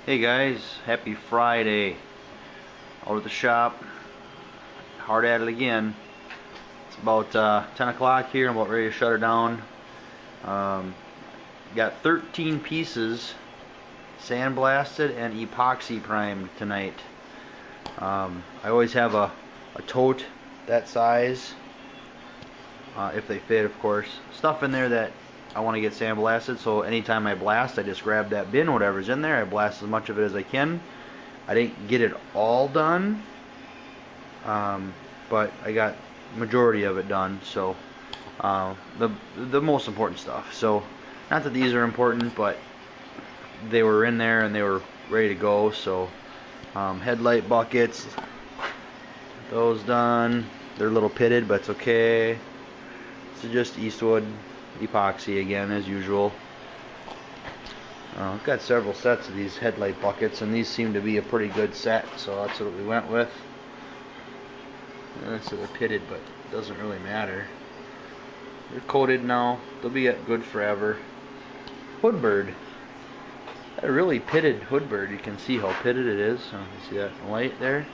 Hey guys, happy Friday. Out at the shop, hard at it again. It's about 10 o'clock here. I'm about ready to shut her down. Got 13 pieces sandblasted and epoxy primed tonight. I always have a tote that size, if they fit, of course. Stuff in there that I want to get sandblasted, so anytime I blast, I just grab that bin, whatever's in there, I blast as much of it as I can. I didn't get it all done, but I got majority of it done, so the most important stuff. So not that these are important, but they were in there and they were ready to go. So headlight buckets, those done. They're a little pitted, but it's okay. So just Eastwood epoxy again, as usual. I've got several sets of these headlight buckets, and these seem to be a pretty good set, so that's what we went with. So they're pitted, but it doesn't really matter. They're coated now. They'll be good forever. Hoodbird. A really pitted hoodbird. You can see how pitted it is. You see that light there?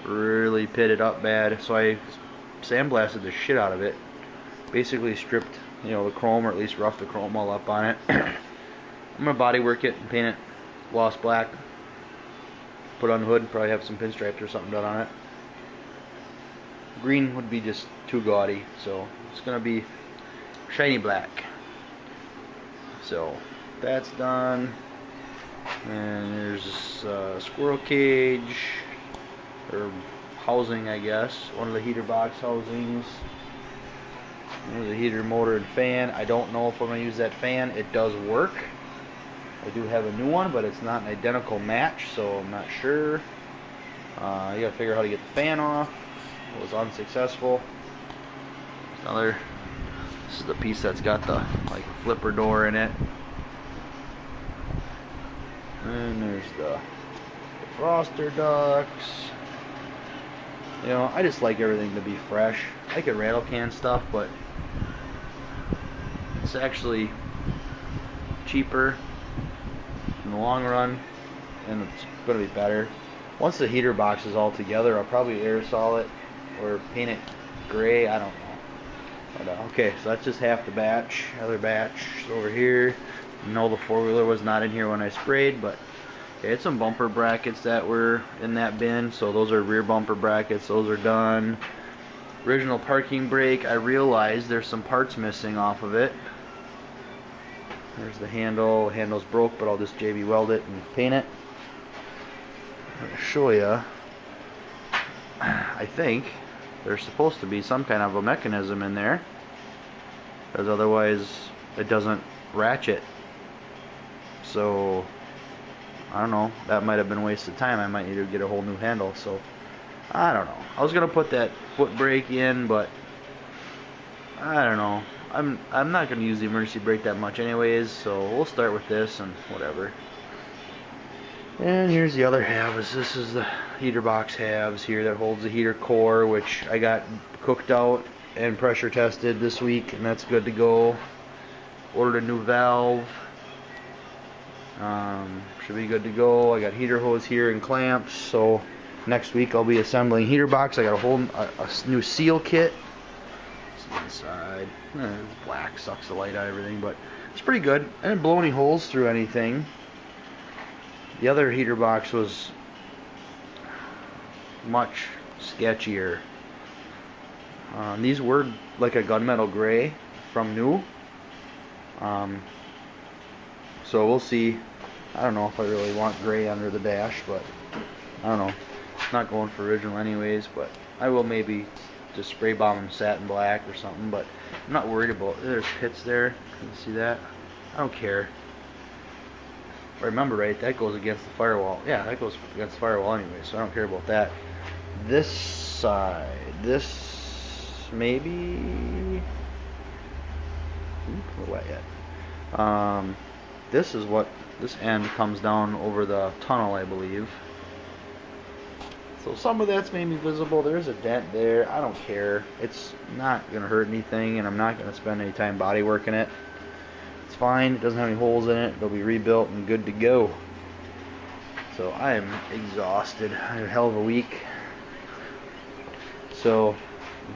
Really pitted up bad. So I sandblasted the shit out of it. Basically stripped, the chrome, or at least roughed the chrome all up on it. I'm gonna body work it and paint it gloss black. Put on the hood, probably have some pinstripes or something done on it. Green would be just too gaudy, so it's gonna be shiny black. So that's done. And there's a squirrel cage, or housing, I guess. One of the heater box housings. There's a heater, motor, and fan. I don't know if I'm going to use that fan. It does work. I do have a new one, but it's not an identical match, so I'm not sure. You got to figure out how to get the fan off. It was unsuccessful. This is the piece that's got the flipper door in it. And there's the froster ducts. I just like everything to be fresh. I like rattle can stuff, but it's actually cheaper in the long run, and it's going to be better. Once the heater box is all together, I'll probably aerosol it or paint it gray. I don't know. But, okay, so that's just half the batch. Other batch is over here. No, the four-wheeler was not in here when I sprayed, but okay, it's some bumper brackets that were in that bin. So those are rear bumper brackets. Those are done. Original parking brake. I realized there's some parts missing off of it. There's the handle. The handle's broke, but I'll just JB weld it and paint it. I'll show you. I think there's supposed to be some kind of a mechanism in there, because otherwise it doesn't ratchet. So I don't know. That might have been a waste of time. I might need to get a whole new handle. So I don't know. I was gonna put that foot brake in, but I don't know. I'm not gonna use the emergency brake that much anyways. So we'll start with this and whatever. And here's the other halves. This is the heater box halves here that holds the heater core, which I got cooked out and pressure tested this week, and that's good to go. Ordered a new valve. Should be good to go. I got heater hose here and clamps, so next week I'll be assembling heater box. I got a new seal kit. See inside. It's black, sucks the light out of everything, but it's pretty good. I didn't blow any holes through anything. The other heater box was much sketchier. These were like a gunmetal gray from new. So we'll see. I don't know if I really want gray under the dash, but I don't know. Not going for original anyways, but I will maybe just spray bomb them satin black or something, but I'm not worried about it. There's pits there. Can you see that? I don't care. If I remember right, that goes against the firewall. Yeah, that goes against the firewall anyway, so I don't care about that. This side, this maybe a little wet yet. This is what this end comes down over the tunnel, I believe. So some of that's maybe visible. There's a dent there. I don't care. It's not gonna hurt anything, and I'm not gonna spend any time body working it. It's fine. It doesn't have any holes in it. It'll be rebuilt and good to go. So I am exhausted. I had a hell of a week. So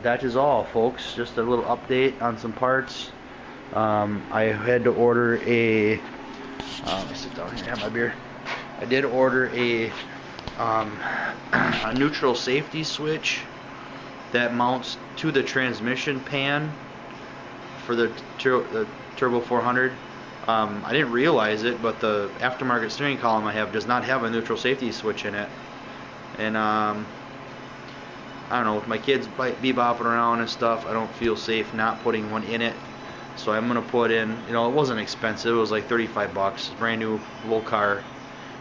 that is all, folks. Just a little update on some parts. I had to order a let me sit down here and have my beer. I did order a neutral safety switch that mounts to the transmission pan for the Turbo 400. I didn't realize it, but the aftermarket steering column I have does not have a neutral safety switch in it. And I don't know, with my kids bebopping around and stuff, I don't feel safe not putting one in it. So I'm gonna put in, you know, it wasn't expensive, it was like 35 bucks, brand new little car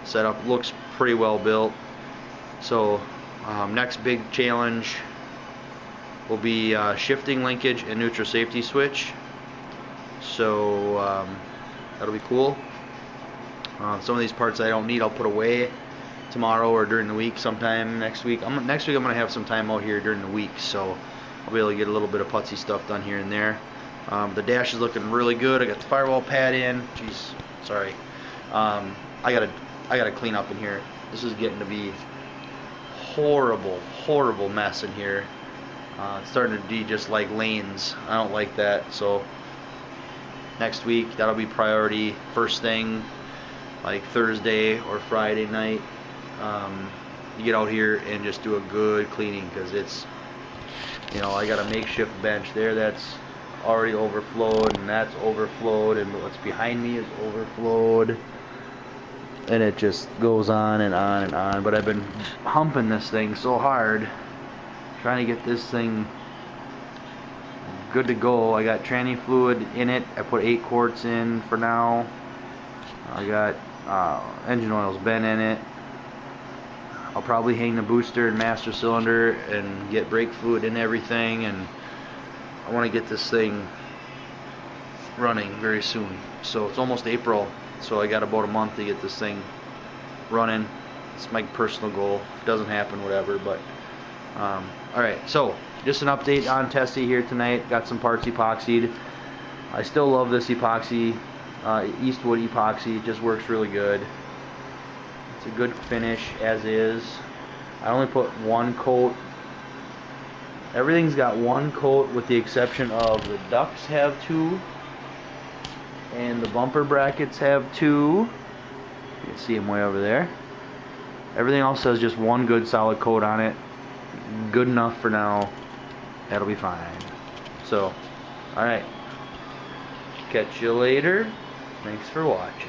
setup, looks pretty well built. So next big challenge will be shifting linkage and neutral safety switch. So that'll be cool. Some of these parts I don't need, I'll put away tomorrow or during the week sometime next week. Next week I'm going to have some time out here during the week, so I'll be able to get a little bit of putsy stuff done here and there. The dash is looking really good. I got the firewall pad in. Jeez, sorry. I gotta clean up in here. This is getting to be horrible mess in here. It's starting to be just like lanes. I don't like that. So next week that'll be priority. First thing, like Thursday or Friday night, you get out here and just do a good cleaning, because it's, you know, I got a makeshift bench there that's already overflowed, and that's overflowed, and what's behind me is overflowed, and it just goes on and on and on. But I've been humping this thing so hard, trying to get this thing good to go. I got tranny fluid in it. I put 8 quarts in for now. I got engine oil's been in it. I'll probably hang the booster and master cylinder and get brake fluid in everything, and I want to get this thing running very soon. So it's almost April, so I got about a month to get this thing running. It's my personal goal. If it doesn't happen, whatever. But alright, so just an update on Tessie here tonight. Got some parts epoxied. I still love this epoxy, Eastwood epoxy. It just works really good. It's a good finish as is. I only put 1 coat. Everything's got 1 coat with the exception of the ducts have 2 and the bumper brackets have 2. You can see them way over there. Everything else has just 1 good solid coat on it. Good enough for now. That'll be fine. So, alright. Catch you later. Thanks for watching.